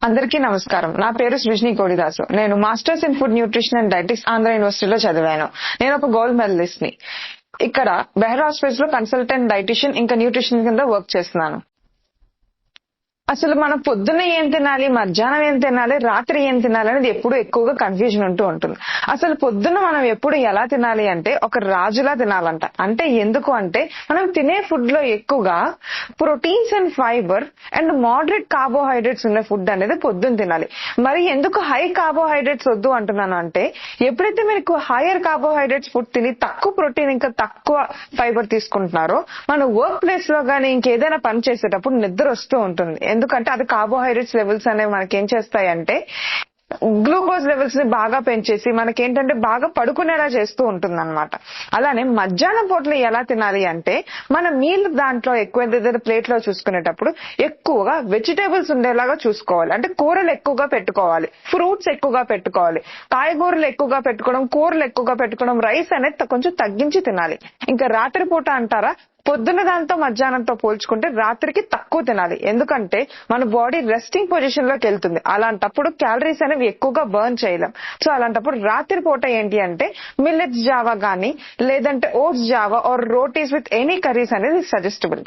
అందరికీ నమస్కారం. నా పేరు సృజని కోడిదాసు. నేను masters in food nutrition and dietetics Andhra యూనివర్సిటీలో చదివాను. నేను ఒక గోల్డ్ మెడలిస్ట్ ని. ఇక్కడ బెహర్ హాస్పిటల్స్ లో కన్సల్టెంట్ డైటిషియన్ ఇంకా న్యూట్రిషన్ కింద వర్క్ చేస్తున్నాను. అసలు మనం పొద్దున్న ఏం తినాలి, మధ్యాహ్నం ఏం తినాలి, రాత్రి ఏం తినాలి అనేది ఎప్పుడు ఎక్కువగా కన్ఫ్యూజన్ ఉంటూ ఉంటుంది. అసలు పొద్దున్న మనం ఎప్పుడు ఎలా తినాలి అంటే ఒక రాజులా తినాలంట. అంటే ఎందుకు అంటే మనం తినే ఫుడ్ లో ఎక్కువగా proteins and fibre and moderate carbohydrates ఉన్న ఫుడ్ అనేది పొద్దున్న తినాలి. మరి ఎందుకు హై కార్బోహైడ్రేట్స్ వద్దు అంటున్నాను అంటే ఎప్పుడైతే మీరు హైయర్ కార్బోహైడ్రేట్స్ ఫుడ్ తిని తక్కువ ప్రోటీన్ ఇంకా తక్కువ ఫైబర్ తీసుకుంటున్నారో మన వర్క్ ప్లేస్ లో గానీ ఇంకేదైనా పని చేసేటప్పుడు నిద్ర వస్తూ ఉంటుంది. ఎందుకంటే అది కార్బోహైడ్రేట్స్ లెవెల్స్ అనేవి మనకేం చేస్తాయంటే గ్లూకోజ్ లెవెల్స్ ని బాగా పెంచేసి మనకేంటంటే బాగా పడుకునేలా చేస్తూ ఉంటుంది అనమాట. అలానే మధ్యాహ్నం పూటలో ఎలా తినాలి అంటే మన మీల్ దాంట్లో ఎక్కువ ప్లేట్ లో చూసుకునేటప్పుడు ఎక్కువగా వెజిటేబుల్స్ ఉండేలాగా చూసుకోవాలి. అంటే కూరలు ఎక్కువగా పెట్టుకోవాలి, ఫ్రూట్స్ ఎక్కువగా పెట్టుకోవాలి, కాయగూరలు ఎక్కువగా పెట్టుకోవడం, కూరలు ఎక్కువగా పెట్టుకోవడం, రైస్ అనేది కొంచెం తగ్గించి తినాలి. ఇంకా రాత్రి పూట అంటారా, పొద్దున్న దాంతో మధ్యాహ్నంతో పోల్చుకుంటే రాత్రికి తక్కువ తినాలి. ఎందుకంటే మన బాడీ రెస్టింగ్ పొజిషన్ లోకి వెళ్తుంది. అలాంటప్పుడు క్యాలరీస్ అనేవి ఎక్కువగా బర్న్ చేయలేం. సో అలాంటప్పుడు రాత్రి పూట ఏంటి అంటే మిల్లెట్స్ జావా గానీ లేదంటే ఓట్స్ జావా or rotis with any curries అనేది సజెస్టబుల్.